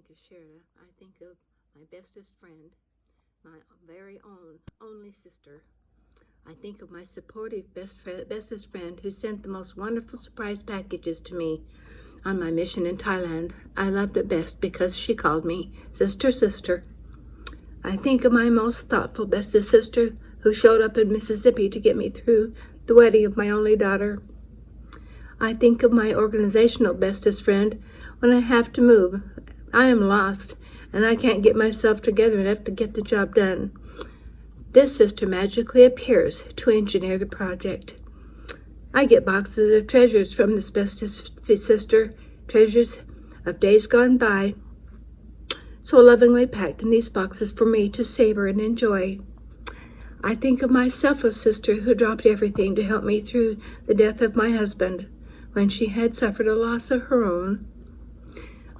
think of Sherida, I think of my bestest friend, my very own, only sister. I think of my supportive bestest friend who sent the most wonderful surprise packages to me on my mission in Thailand. I loved it best because she called me sister, sister. I think of my most thoughtful bestest sister who showed up in Mississippi to get me through the wedding of my only daughter. I think of my organizational bestest friend when I have to move. I am lost, and I can't get myself together enough to get the job done. This sister magically appears to engineer the project. I get boxes of treasures from this bestest sister, treasures of days gone by, so lovingly packed in these boxes for me to savor and enjoy. I think of my selfless sister who dropped everything to help me through the death of my husband when she had suffered a loss of her own.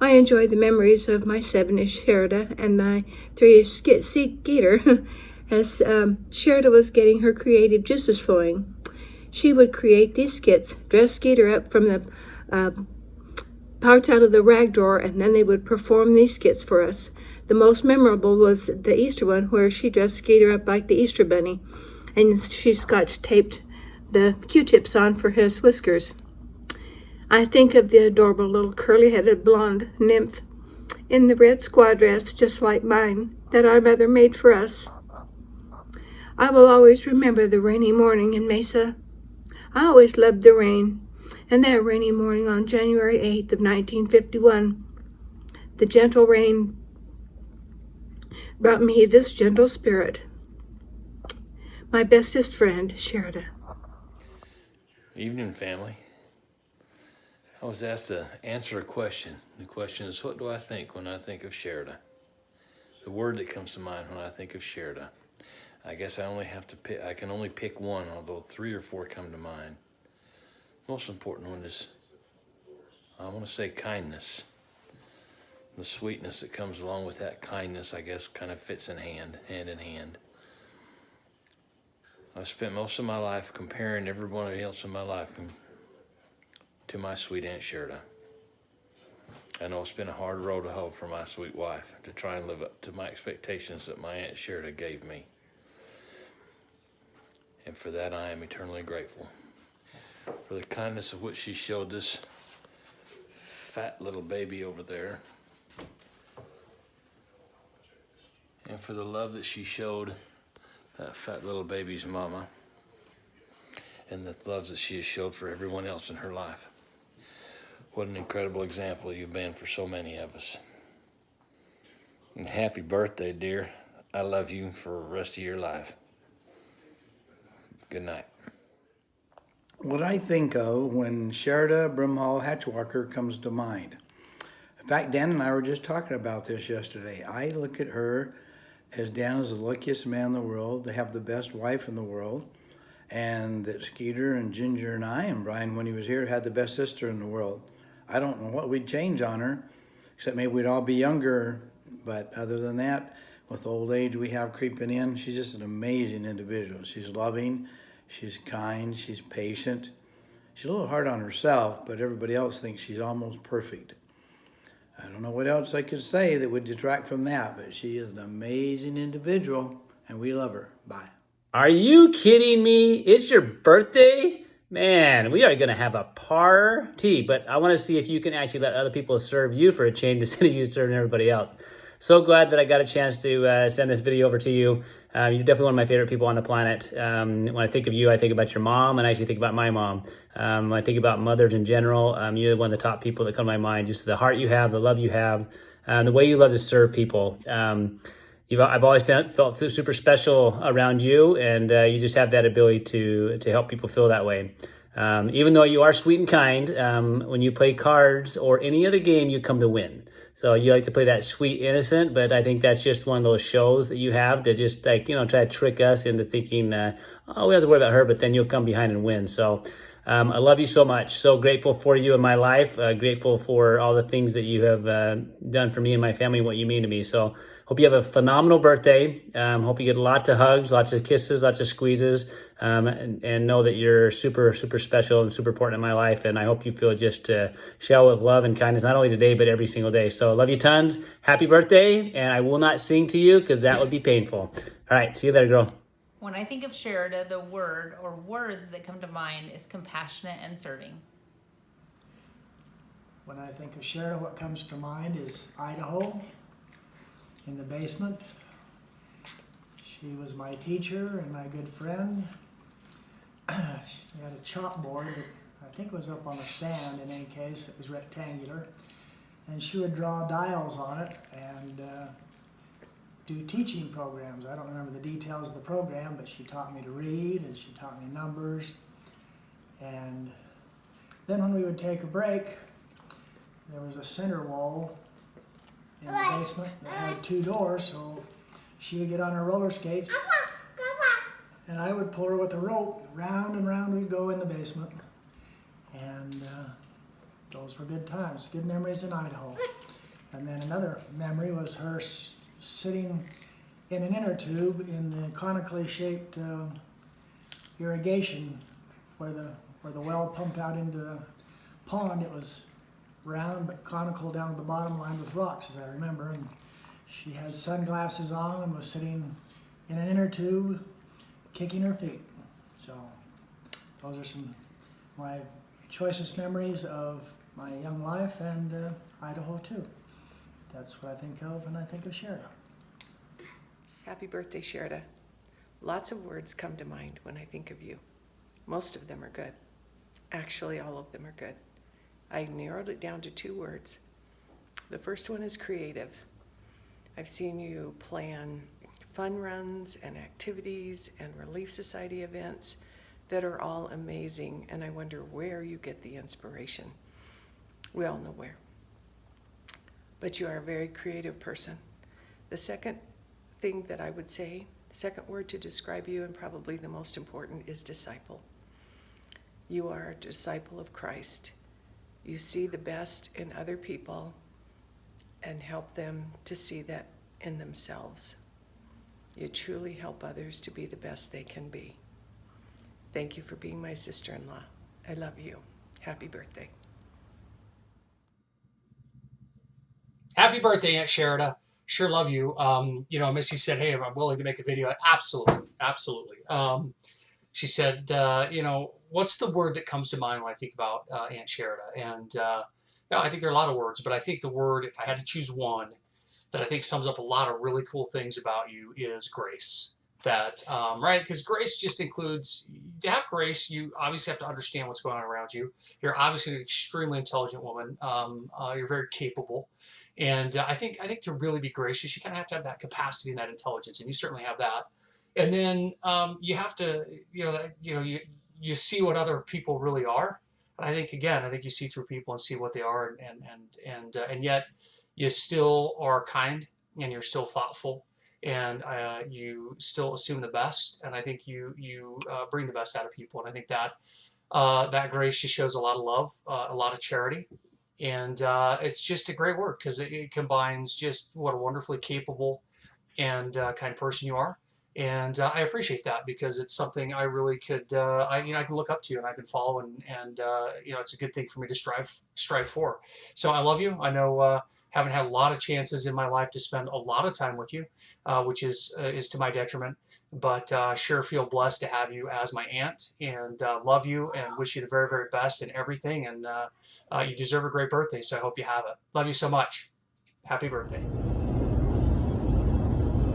I enjoy the memories of my 7-ish Sherida and my 3-ish Skeeter as Sherida was getting her creative juices flowing. She would create these skits, dress Skeeter up from the parts out of the rag drawer, and then they would perform these skits for us. The most memorable was the Easter one where she dressed Skeeter up like the Easter bunny, and she scotch taped the Q-tips on for his whiskers. I think of the adorable little curly-headed blonde nymph in the red squad dress just like mine that our mother made for us. I will always remember the rainy morning in Mesa. I always loved the rain, and that rainy morning on January 8th of 1951, the gentle rain brought me this gentle spirit. My bestest friend, Sherida. Evening, family. I was asked to answer a question. The question is, what do I think when I think of Sherida? The word that comes to mind when I think of Sherida. I guess I can only pick one, although 3 or 4 come to mind. Most important one is, I want to say kindness. The sweetness that comes along with that kindness, I guess, kind of fits hand in hand. I've spent most of my life comparing everyone else in my life to my sweet Aunt Sherida. I know it's been a hard road to hoe for my sweet wife to try and live up to my expectations that my Aunt Sherida gave me. And for that I am eternally grateful. For the kindness of which she showed this fat little baby over there. And for the love that she showed that fat little baby's mama. And the loves that she has showed for everyone else in her life. What an incredible example you've been for so many of us. And happy birthday, dear. I love you for the rest of your life. Good night. What I think of when Sherida Brimhall Hatchwalker comes to mind. In fact, Dan and I were just talking about this yesterday. I look at her as Dan is the luckiest man in the world. They have the best wife in the world. And that Skeeter and Ginger and I, and Brian when he was here, had the best sister in the world. I don't know what we'd change on her, except maybe we'd all be younger. But other than that, with old age we have creeping in, she's just an amazing individual. She's loving, she's kind, she's patient. She's a little hard on herself, but everybody else thinks she's almost perfect. I don't know what else I could say that would detract from that, but she is an amazing individual, and we love her. Bye. Are you kidding me? It's your birthday? Man, we are going to have a party, but I want to see if you can actually let other people serve you for a change instead of you serving everybody else. So glad that I got a chance to send this video over to you. You're definitely one of my favorite people on the planet. When I think of you, I think about your mom, and I actually think about my mom. When I think about mothers in general, you're one of the top people that come to my mind. Just the heart you have, the love you have, the way you love to serve people. I've always felt super special around you, and you just have that ability to help people feel that way. Even though you are sweet and kind, when you play cards or any other game, you come to win. So you like to play that sweet innocent, but I think that's just one of those shows that you have to just try to trick us into thinking, we don't have to worry about her, but then you'll come behind and win. So I love you so much. So grateful for you in my life. Grateful for all the things that you have done for me and my family, what you mean to me. So hope you have a phenomenal birthday. Hope you get lots of hugs, lots of kisses, lots of squeezes, and know that you're super, super special and super important in my life. And I hope you feel just shower with love and kindness, not only today, but every single day. So love you tons. Happy birthday. And I will not sing to you because that would be painful. All right. See you later, girl. When I think of Sherida, the word or words that come to mind is compassionate and serving. When I think of Sherida, what comes to mind is Idaho in the basement. She was my teacher and my good friend. She had a chalkboard that I think was up on a stand in any case. It was rectangular. And she would draw dials on it and do teaching programs. I don't remember the details of the program, but she taught me to read and she taught me numbers. And then when we would take a break, there was a center wall in the basement that had 2 doors, so she would get on her roller skates and I would pull her with a rope. Round and round we'd go in the basement. And those were good times, good memories in Idaho. And then another memory was her sitting in an inner tube in the conically shaped irrigation where the well pumped out into the pond. It was round but conical down at the bottom, lined with rocks, as I remember. And she had sunglasses on and was sitting in an inner tube, kicking her feet. So those are some of my choicest memories of my young life and Idaho too. That's what I think of when I think of Sherida. Happy birthday, Sherida. Lots of words come to mind when I think of you. Most of them are good. Actually, all of them are good. I narrowed it down to 2 words. The first one is creative. I've seen you plan fun runs and activities and Relief Society events that are all amazing, and I wonder where you get the inspiration. We all know where. But you are a very creative person. The second thing that I would say, the second word to describe you, and probably the most important, is disciple. You are a disciple of Christ. You see the best in other people and help them to see that in themselves. You truly help others to be the best they can be. Thank you for being my sister-in-law. I love you. Happy birthday. Happy birthday, Aunt Sherida. Sure love you. Missy said, hey, I'm willing to make a video. Absolutely, absolutely. She said, what's the word that comes to mind when I think about Aunt Sherida? And I think there are a lot of words, but I think the word, if I had to choose one, that I think sums up a lot of really cool things about you is grace. That, right? Because grace just includes, to have grace, you obviously have to understand what's going on around you. You're obviously an extremely intelligent woman. You're very capable. And I think to really be gracious, you kind of have to have that capacity and that intelligence, and you certainly have that. And then you have to, you see what other people really are. And I think you see through people and see what they are, and yet you still are kind and you're still thoughtful and you still assume the best. And I think you bring the best out of people. And I think that that grace just shows a lot of love, a lot of charity. And it's just a great word because it combines just what a wonderfully capable and kind person you are. And I appreciate that because it's something I really could, I can look up to and I can follow, and it's a good thing for me to strive for. So I love you. I know haven't had a lot of chances in my life to spend a lot of time with you, which is to my detriment. But sure feel blessed to have you as my aunt, and love you and wish you the very, very best in everything. And you deserve a great birthday, so I hope you have it. Love you so much. Happy birthday.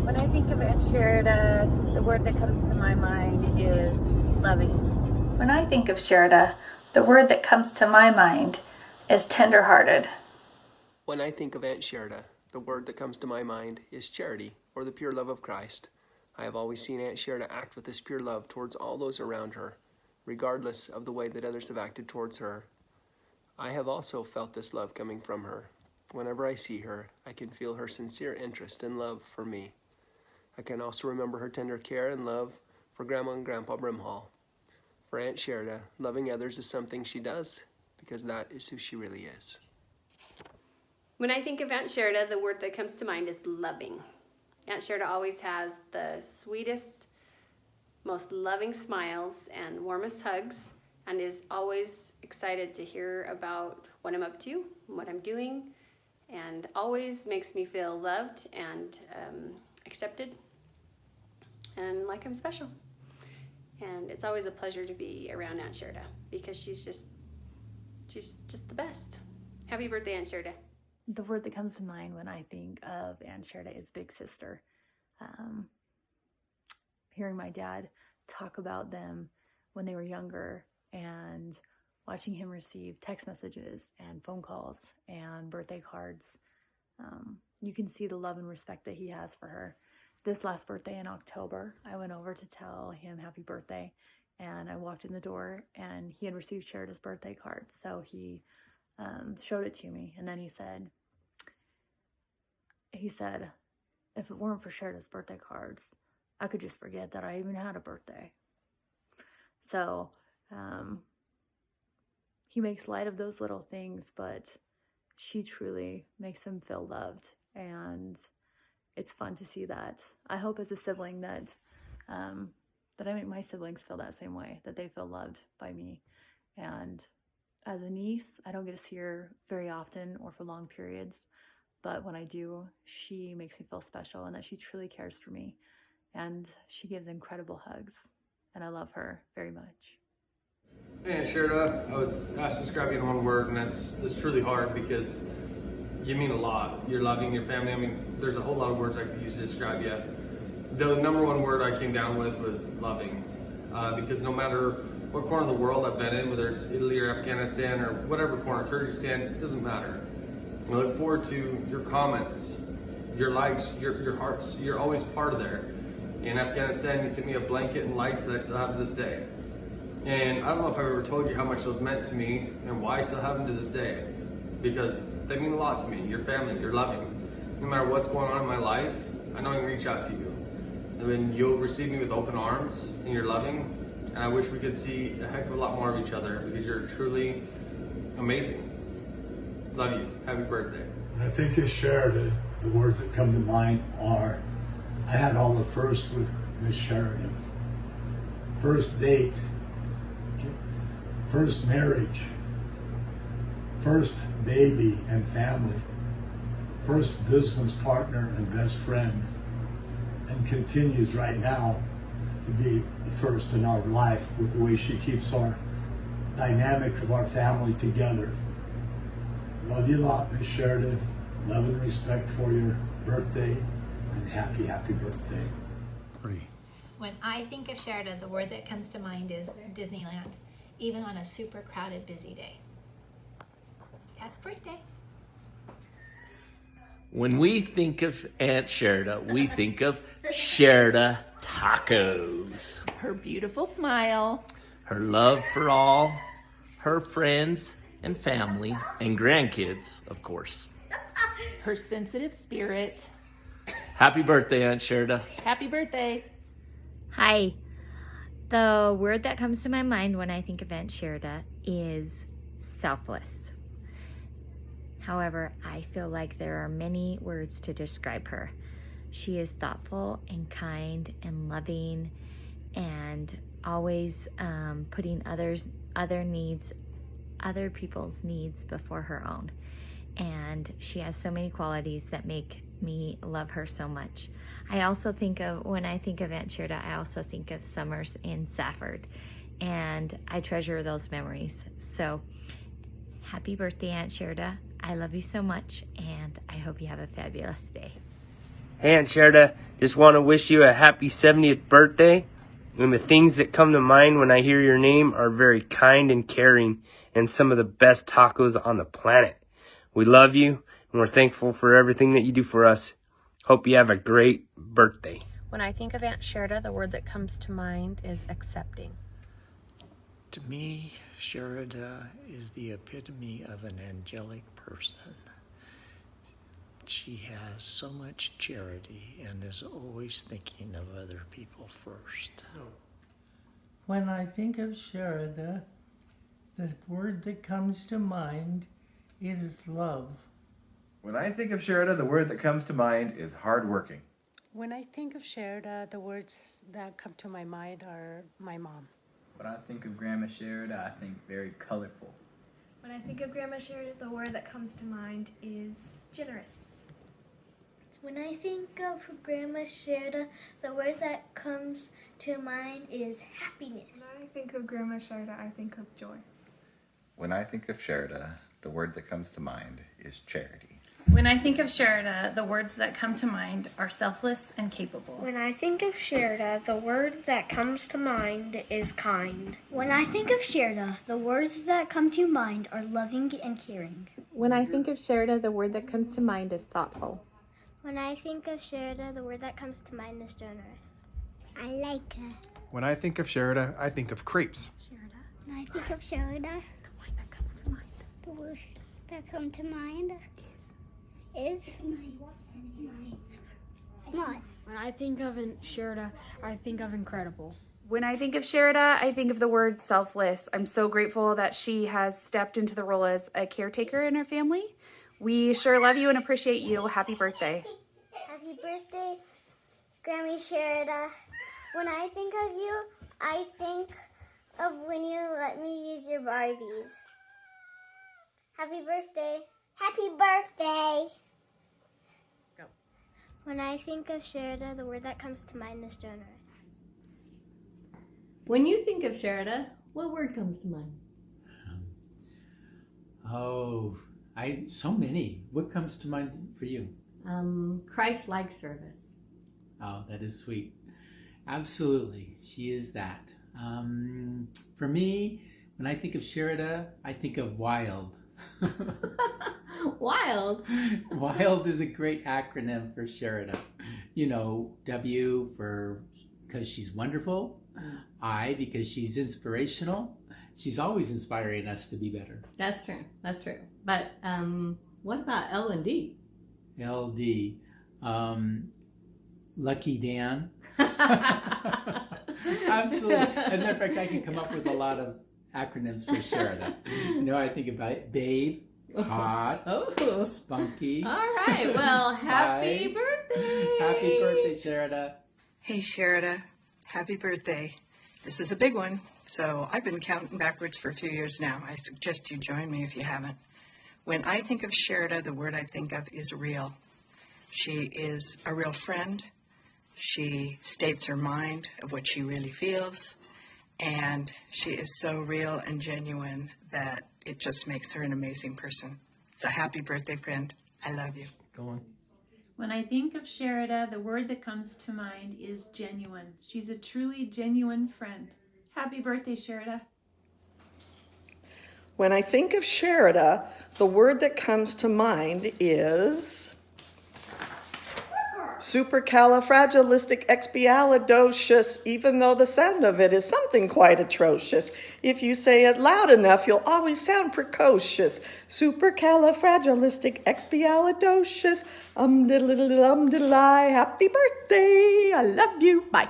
When I think of Aunt Sherida, the word that comes to my mind is loving. When I think of Sherida, the word that comes to my mind is tenderhearted. When I think of Aunt Sherida, the word that comes to my mind is charity, or the pure love of Christ. I have always seen Aunt Sherida act with this pure love towards all those around her, regardless of the way that others have acted towards her. I have also felt this love coming from her. Whenever I see her, I can feel her sincere interest and love for me. I can also remember her tender care and love for Grandma and Grandpa Brimhall. For Aunt Sherida, loving others is something she does because that is who she really is. When I think of Aunt Sherida, the word that comes to mind is loving. Aunt Sherida always has the sweetest, most loving smiles and warmest hugs, and is always excited to hear about what I'm up to, what I'm doing, and always makes me feel loved and accepted and like I'm special. And it's always a pleasure to be around Aunt Sherida because she's just the best. Happy birthday, Aunt Sherida. The word that comes to mind when I think of Aunt Sherida is big sister. Hearing my dad talk about them when they were younger and watching him receive text messages and phone calls and birthday cards, you can see the love and respect that he has for her. This last birthday in October, I went over to tell him happy birthday, and I walked in the door and he had received Sherida's birthday card. So he showed it to me, and then he said, if it weren't for Sherida's birthday cards, I could just forget that I even had a birthday. So he makes light of those little things, but she truly makes him feel loved, and it's fun to see that. I hope as a sibling that I make my siblings feel that same way, that they feel loved by me. And as a niece, I don't get to see her very often or for long periods, but when I do, she makes me feel special and that she truly cares for me. And she gives incredible hugs, and I love her very much. Hey, Aunt Sherida, I was asked to describe you in one word, and it's truly hard because you mean a lot. You're loving your family. I mean, there's a whole lot of words I could use to describe you. The number one word I came down with was loving, because no matter what corner of the world I've been in, whether it's Italy or Afghanistan or whatever corner, Kyrgyzstan, it doesn't matter. I look forward to your comments, your likes, your hearts. You're always part of there. In Afghanistan, you sent me a blanket and lights that I still have to this day. And I don't know if I've ever told you how much those meant to me and why I still have them to this day. Because they mean a lot to me. Your family, you're loving. No matter what's going on in my life, I know I can reach out to you. I mean, you'll receive me with open arms, and you're loving. And I wish we could see a heck of a lot more of each other because you're truly amazing. Love you. Happy birthday. When I think of Sherida, the words that come to mind are, I had all the firsts with Miss Sheridan. First date, first marriage, first baby and family, first business partner and best friend, and continues right now to be the first in our life with the way she keeps our dynamic of our family together. Love you a lot, Miss Sheridan. Love and respect for your birthday, and happy, happy birthday. When I think of Sherida, the word that comes to mind is Disneyland, even on a super crowded, busy day. Happy birthday. When we think of Aunt Sherida, we think of Sherida tacos. Her beautiful smile. Her love for all her friends and family and grandkids, of course. Her sensitive spirit. Happy birthday, Aunt Sherida. Happy birthday. Hi. The word that comes to my mind when I think of Aunt Sherida is selfless. However, I feel like there are many words to describe her. She is thoughtful and kind and loving and always putting other people's needs before her own. And she has so many qualities that make me love her so much. When I think of Aunt Sherida, I also think of summers in Safford, and I treasure those memories. So happy birthday, Aunt Sherida. I love you so much, and I hope you have a fabulous day. Hey, Aunt Sherida, just want to wish you a happy 70th birthday. And the things that come to mind when I hear your name are very kind and caring and some of the best tacos on the planet. We love you, and we're thankful for everything that you do for us. Hope you have a great birthday. When I think of Aunt Sherida, the word that comes to mind is accepting. To me, Sherida is the epitome of an angelic person. She has so much charity and is always thinking of other people first. When I think of Sherida, the word that comes to mind is love. When I think of Sherida, the word that comes to mind is hardworking. When I think of Sherida, the words that come to my mind are my mom. When I think of Grandma Sherida, I think very colorful. When I think of Grandma Sherida, the word that comes to mind is generous. When I think of Grandma Sherida, the word that comes to mind is happiness. When I think of Grandma Sherida, I think of joy. When I think of Sherida, the word that comes to mind is charity. When I think of Sherida, the words that come to mind are selfless and capable. When I think of Sherida, the word that comes to mind is kind. When I think of Sherida, the words that come to mind are loving and caring. When I think of Sherida, the word that comes to mind is thoughtful. When I think of Sherida, the word that comes to mind is generous. I like her. When I think of Sherida, I think of crepes. When I think of Sherida, the word that comes to mind. The word that comes to mind is smart. When I think of Sherida, I think of incredible. When I think of Sherida, I think of the word selfless. I'm so grateful that she has stepped into the role as a caretaker in her family. We sure love you and appreciate you. Happy birthday. Happy birthday, Grammy Sherida. When I think of you, I think of when you let me use your Barbies. Happy birthday. Happy birthday. Go. When I think of Sherida, the word that comes to mind is generous. When you think of Sherida, what word comes to mind? So many. What comes to mind for you? Christ-like service. Oh, that is sweet. Absolutely, she is that. For me, when I think of Sherida, I think of wild. Wild? Wild is a great acronym for Sherida. You know, W for because she's wonderful. I because she's inspirational. She's always inspiring us to be better. That's true. That's true. But what about L and D? LD. Lucky Dan. Absolutely. As a matter of fact, I can come up with a lot of acronyms for Sherida. You know, I think about babe, hot, spunky. All right. Well, happy birthday. Happy birthday, Sherida. Hey, Sherida. Happy birthday. This is a big one. So I've been counting backwards for a few years now. I suggest you join me if you haven't. When I think of Sherida, the word I think of is real. She is a real friend. She states her mind of what she really feels. And she is so real and genuine that it just makes her an amazing person. So happy birthday, friend. I love you. Go on. When I think of Sherida, the word that comes to mind is genuine. She's a truly genuine friend. Happy birthday, Sherida. When I think of Sherida, the word that comes to mind is supercalifragilisticexpialidocious, even though the sound of it is something quite atrocious. If you say it loud enough, you'll always sound precocious. Supercalifragilisticexpialidocious, diddle-diddle-I. Happy birthday, I love you, bye.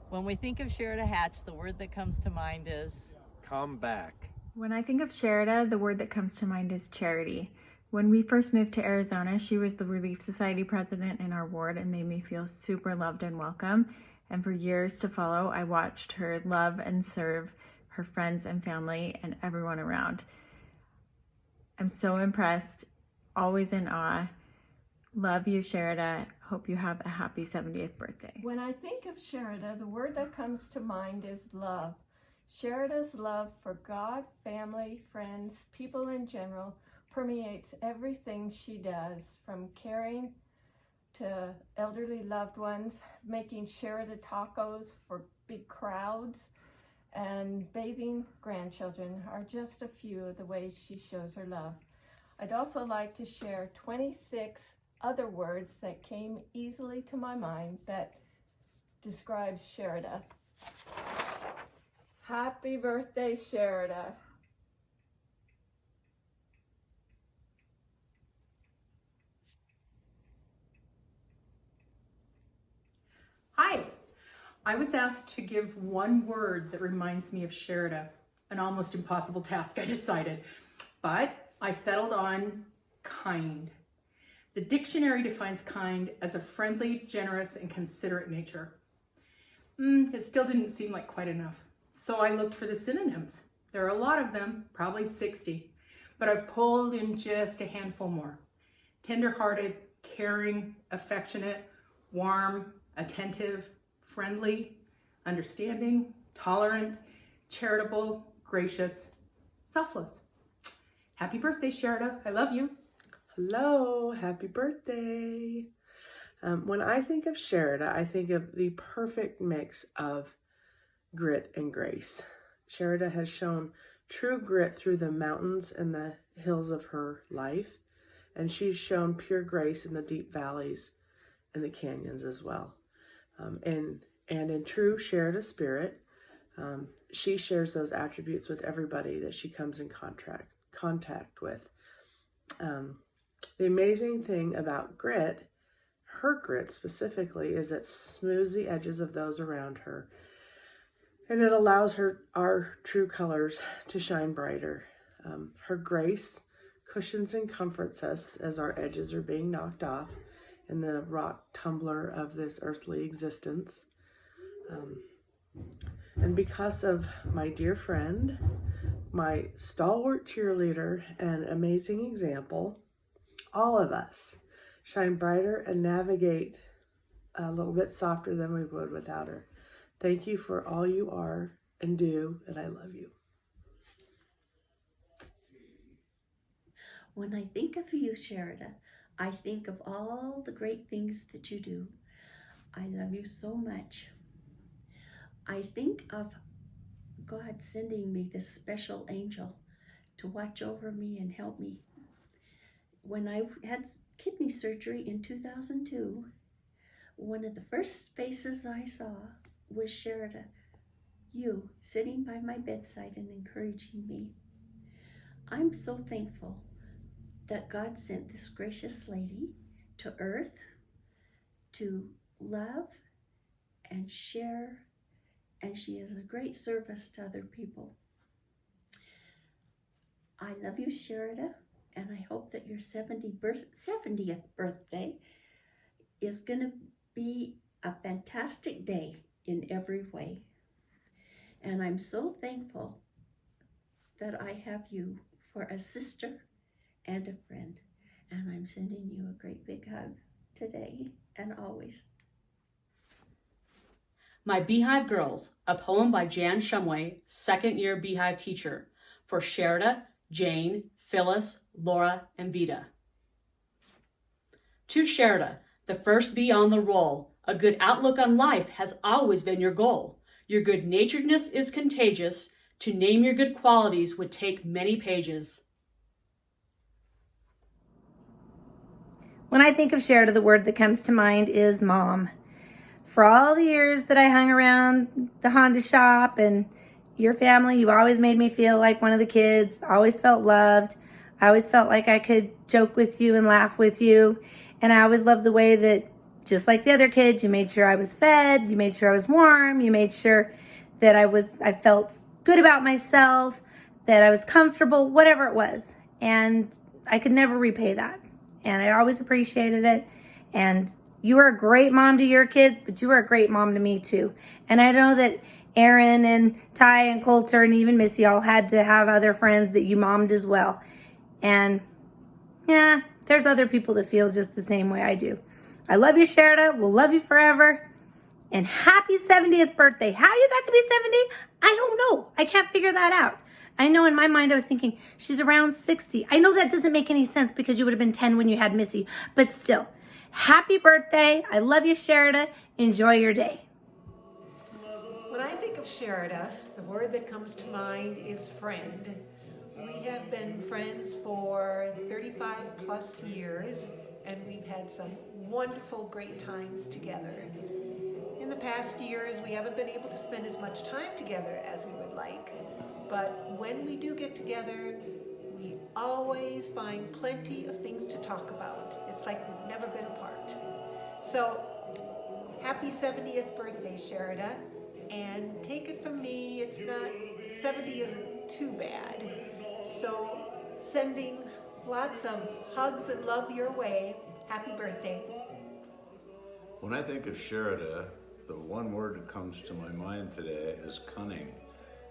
When we think of Sherida Hatch, the word that comes to mind is come back. When I think of Sherida, the word that comes to mind is charity. When we first moved to Arizona, she was the Relief Society president in our ward and made me feel super loved and welcome. And for years to follow, I watched her love and serve her friends and family and everyone around. I'm so impressed, always in awe. Love you, Sherida. Hope you have a happy 70th birthday. When I think of Sherida, the word that comes to mind is love. Sherida's love for God, family, friends, people in general permeates everything she does, from caring to elderly loved ones, making Sherida tacos for big crowds, and bathing grandchildren are just a few of the ways she shows her love. I'd also like to share 26 other words that came easily to my mind that describes Sherida. Happy birthday, Sherida. Hi, I was asked to give one word that reminds me of Sherida, an almost impossible task, I decided, but I settled on kind. The dictionary defines kind as a friendly, generous, and considerate nature. It still didn't seem like quite enough, so I looked for the synonyms. There are a lot of them, probably 60, but I've pulled in just a handful more. Tender-hearted, caring, affectionate, warm, attentive, friendly, understanding, tolerant, charitable, gracious, selfless. Happy birthday, Sherida. I love you. Hello, happy birthday. When I think of Sherida, I think of the perfect mix of grit and grace. Sherida has shown true grit through the mountains and the hills of her life, and she's shown pure grace in the deep valleys and the canyons as well. And in true Sherida spirit, she shares those attributes with everybody that she comes in contact with. The amazing thing about grit, her grit specifically, is it smooths the edges of those around her, and it allows our true colors to shine brighter. Her grace cushions and comforts us as our edges are being knocked off in the rock tumbler of this earthly existence. And because of my dear friend, my stalwart cheerleader, and amazing example, all of us shine brighter and navigate a little bit softer than we would without her. Thank you for all you are and do, and I love you. When I think of you, Sherida, I think of all the great things that you do. I love you so much. I think of God sending me this special angel to watch over me and help me. When I had kidney surgery in 2002, one of the first faces I saw was Sherida, you sitting by my bedside and encouraging me. I'm so thankful that God sent this gracious lady to earth to love and share, and she is a great service to other people. I love you, Sherida, and I hope that your 70th birthday is going to be a fantastic day in every way. And I'm so thankful that I have you for a sister and a friend. And I'm sending you a great big hug today and always. My Beehive Girls, a poem by Jan Shumway, second-year Beehive teacher, for Sherida, Jane, Phyllis, Laura, and Vita. To Sherida, the first bee on the roll, a good outlook on life has always been your goal. Your good-naturedness is contagious. To name your good qualities would take many pages. When I think of Sherida, the word that comes to mind is mom. For all the years that I hung around the Honda shop and your family, you always made me feel like one of the kids, always felt loved. I always felt like I could joke with you and laugh with you. And I always loved the way that, just like the other kids, you made sure I was fed, you made sure I was warm, you made sure that I felt good about myself, that I was comfortable, whatever it was. And I could never repay that. And I always appreciated it. And you were a great mom to your kids, but you were a great mom to me too. And I know that Aaron and Ty and Coulter and even Missy all had to have other friends that you mommed as well. And yeah, there's other people that feel just the same way I do. I love you, Sherida. We'll love you forever. And happy 70th birthday. How you got to be 70? I don't know. I can't figure that out. I know in my mind I was thinking she's around 60. I know that doesn't make any sense because you would have been 10 when you had Missy. But still, happy birthday. I love you, Sherida. Enjoy your day. When I think of Sherida, the word that comes to mind is friend. We have been friends for 35 plus years, and we've had some wonderful, great times together. In the past years, we haven't been able to spend as much time together as we would like, but when we do get together, we always find plenty of things to talk about. It's like we've never been apart. So, happy happy 70th birthday, Sherida. And take it from me, it's not, 70 isn't too bad. So sending lots of hugs and love your way. Happy birthday. When I think of Sherida, the one word that comes to my mind today is cunning.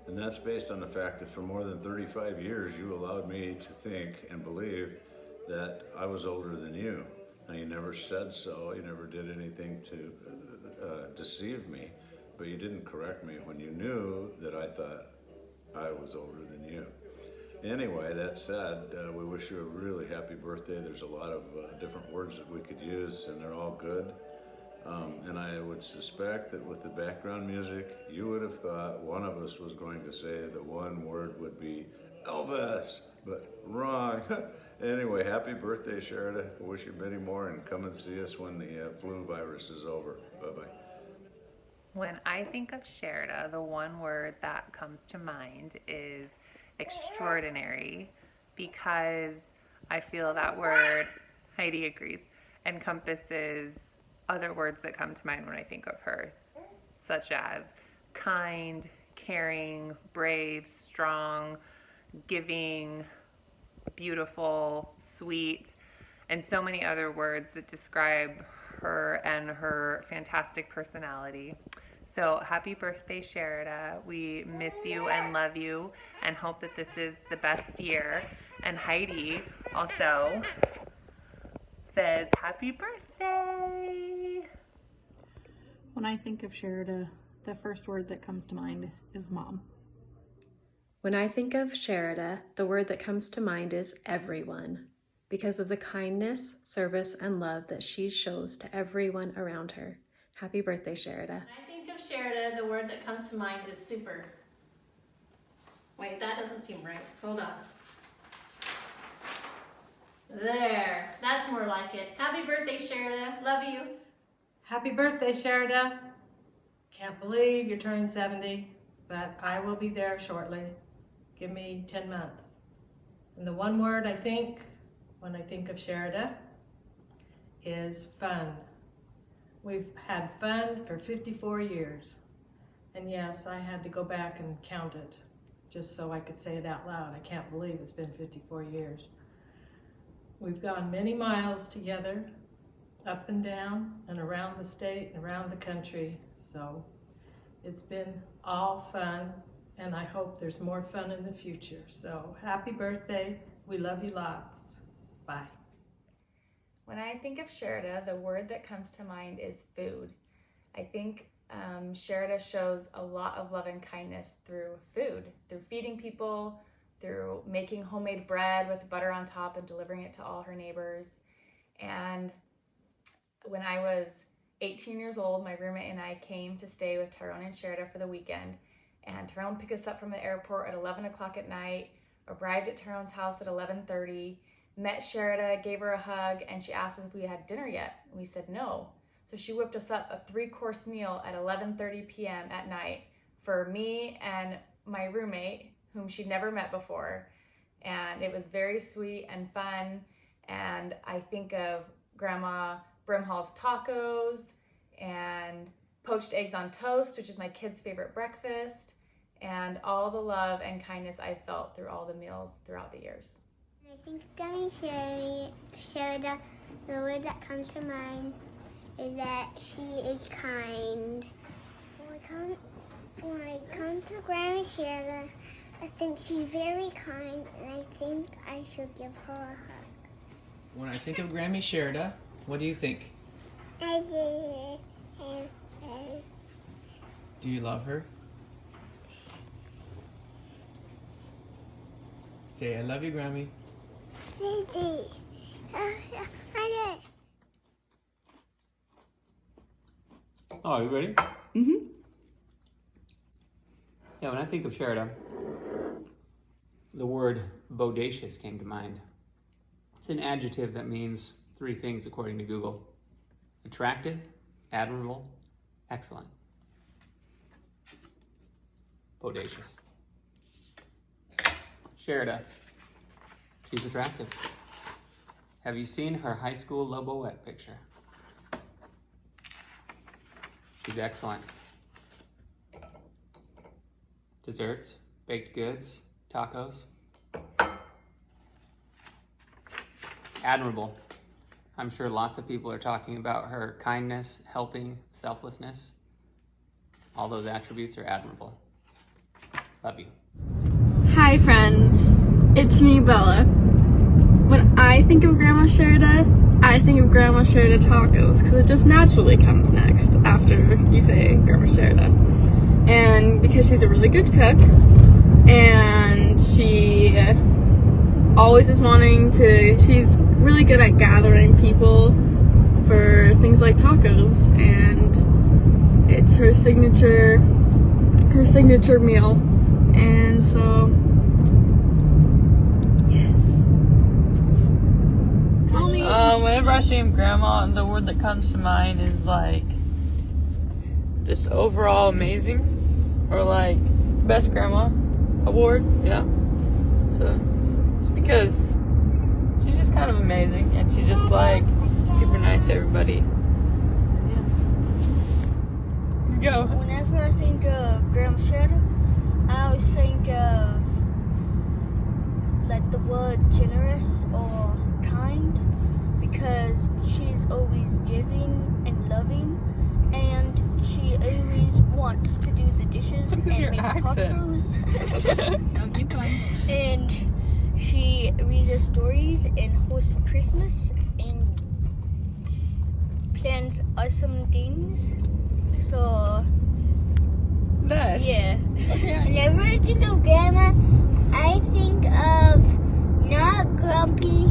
And that's based on the fact that for more than 35 years, you allowed me to think and believe that I was older than you. Now, you never said so, you never did anything to deceive me, but you didn't correct me when you knew that I thought I was older than you. Anyway, that said, we wish you a really happy birthday. There's a lot of different words that we could use, and they're all good. And I would suspect that with the background music, you would have thought one of us was going to say the one word would be Elvis, but wrong. Anyway, happy birthday, Sherida. I wish you many more, and come and see us when the flu virus is over. Bye-bye. When I think of Sherida, the one word that comes to mind is extraordinary, because I feel that word, Heidi agrees, encompasses other words that come to mind when I think of her, such as kind, caring, brave, strong, giving, beautiful, sweet, and so many other words that describe her and her fantastic personality. So happy birthday, Sherida. We miss you and love you and hope that this is the best year. And Heidi also says happy birthday. When I think of Sherida, the first word that comes to mind is mom. When I think of Sherida, the word that comes to mind is everyone, because of the kindness, service, and love that she shows to everyone around her. Happy birthday, Sherida. When I think of Sherida, the word that comes to mind is super. Wait, that doesn't seem right. Hold on. There, that's more like it. Happy birthday, Sherida. Love you. Happy birthday, Sherida. Can't believe you're turning 70, but I will be there shortly. Give me 10 months. And the one word I think when I think of Sherida is fun. We've had fun for 54 years. And yes, I had to go back and count it just so I could say it out loud. I can't believe it's been 54 years. We've gone many miles together, up and down and around the state and around the country. So it's been all fun, and I hope there's more fun in the future. So happy birthday. We love you lots. Bye. When I think of Sherida, the word that comes to mind is food. I think Sherida shows a lot of love and kindness through food, through feeding people, through making homemade bread with butter on top and delivering it to all her neighbors. And when I was 18 years old, my roommate and I came to stay with Tyrone and Sherida for the weekend. And Tyrone picked us up from the airport at 11 o'clock at night, arrived at Tyrone's house at 11:30, met Sherida, gave her a hug, and she asked if we had dinner yet. And we said no. So she whipped us up a 3-course meal at 11:30 p.m. at night for me and my roommate, whom she'd never met before. And it was very sweet and fun. And I think of Grandma Brimhall's tacos and poached eggs on toast, which is my kids' favorite breakfast, and all the love and kindness I felt through all the meals throughout the years. I think Gummy Sherida, the word that comes to mind is that she is kind. When I come to Grandma Sherida, I think she's very kind, and I think I should give her a hug. When I think of Grammy Sherida, what do you think? Do you love her? Say, I love you, Grammy. Oh, are you ready? Mm-hmm. Yeah, when I think of Sherida, the word bodacious came to mind. It's an adjective that means 3 things according to Google: attractive, admirable, excellent. Bodacious. Sherida, she's attractive. Have you seen her high school Loboette picture? She's excellent. Desserts, baked goods, tacos. Admirable. I'm sure lots of people are talking about her kindness, helping, selflessness. All those attributes are admirable. Love you. Hi friends, it's me, Bella. When I think of Grandma Sherida, I think of Grandma Sherida tacos because it just naturally comes next after you say Grandma Sherida. And because she's a really good cook and she always is she's really good at gathering people for things like tacos, and it's her signature meal. And so, yes. Whenever I think of Grandma, the word that comes to mind is like just overall amazing, or like best grandma award. Yeah. So because she's just kind of amazing, and she's just like super nice to everybody. Yeah. Go. Whenever I think of Grandma Sherida, I always think of like the word generous or kind, because she's always giving and loving, and she always wants to do the dishes and makes tacos. Don't keep going. And she reads us stories and hosts Christmas and plans awesome things. So nice. Yeah. Okay. Whenever I think of Grandma, I think of not grumpy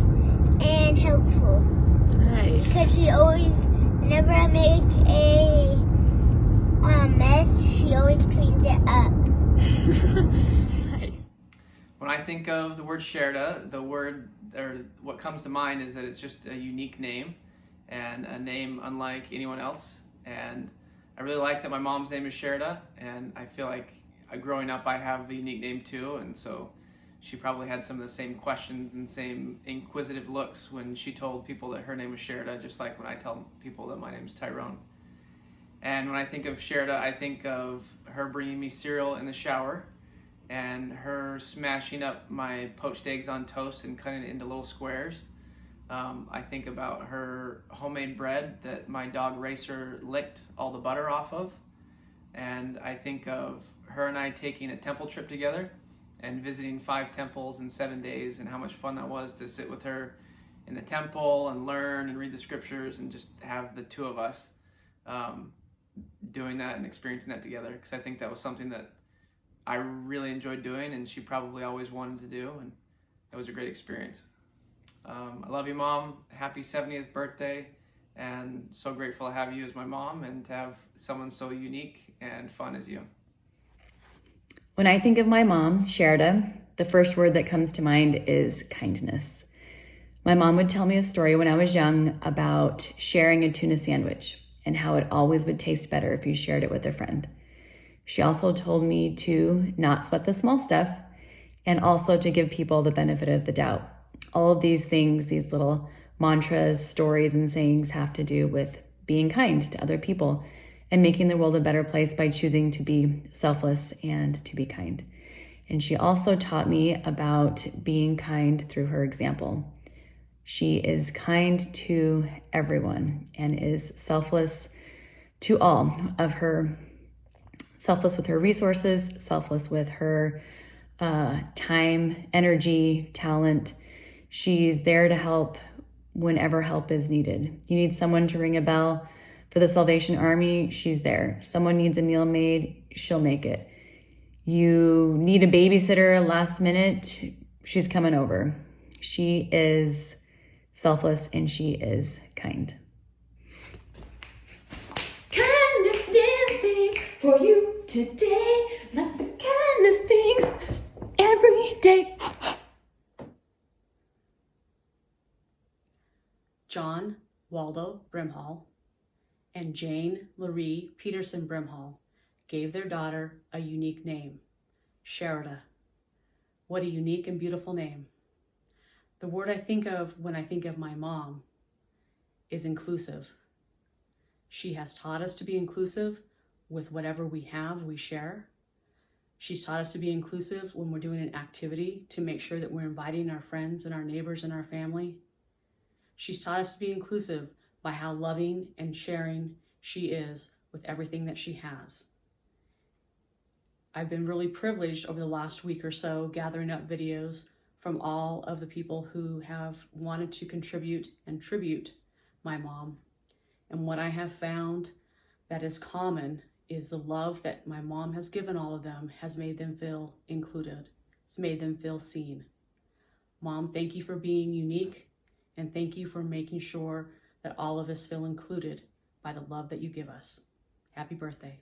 and helpful. Nice. Because she always, whenever I make a mess, she always cleans it up. Nice. When I think of the word Sherida, what comes to mind is that it's just a unique name, and a name unlike anyone else. And I really like that my mom's name is Sherida, and I feel like growing up I have a unique name too, and so she probably had some of the same questions and same inquisitive looks when she told people that her name was Sherida, just like when I tell people that my name is Tyrone. And when I think of Sherida, I think of her bringing me cereal in the shower, and her smashing up my poached eggs on toast and cutting it into little squares. I think about her homemade bread that my dog Racer licked all the butter off of. And I think of her and I taking a temple trip together and visiting 5 temples in 7 days, and how much fun that was to sit with her in the temple and learn and read the scriptures and just have the two of us doing that and experiencing that together. Because I think that was something that I really enjoyed doing, and she probably always wanted to do, and it was a great experience. I love you, Mom. Happy 70th birthday, and so grateful to have you as my mom and to have someone so unique and fun as you. When I think of my mom, Sherida, the first word that comes to mind is kindness. My mom would tell me a story when I was young about sharing a tuna sandwich and how it always would taste better if you shared it with a friend. She also told me to not sweat the small stuff, and also to give people the benefit of the doubt. All of these things, these little mantras, stories, and sayings have to do with being kind to other people and making the world a better place by choosing to be selfless and to be kind. And she also taught me about being kind through her example. She is kind to everyone and is selfless to all of her, selfless with her resources, selfless with her time, energy, talent. She's there to help whenever help is needed. You need someone to ring a bell for the Salvation Army, she's there. Someone needs a meal made, she'll make it. You need a babysitter last minute, she's coming over. She is selfless and she is kind. Kindness dancing for you today, like the kindness things every day. John Waldo Brimhall and Jane Marie Peterson Brimhall gave their daughter a unique name, Sherida. What a unique and beautiful name. The word I think of when I think of my mom is inclusive. She has taught us to be inclusive with whatever we have, we share. She's taught us to be inclusive when we're doing an activity to make sure that we're inviting our friends and our neighbors and our family. She's taught us to be inclusive by how loving and sharing she is with everything that she has. I've been really privileged over the last week or so gathering up videos from all of the people who have wanted to contribute and tribute my mom. And what I have found that is common is the love that my mom has given all of them has made them feel included. It's made them feel seen. Mom, thank you for being unique, and thank you for making sure that all of us feel included by the love that you give us. Happy birthday.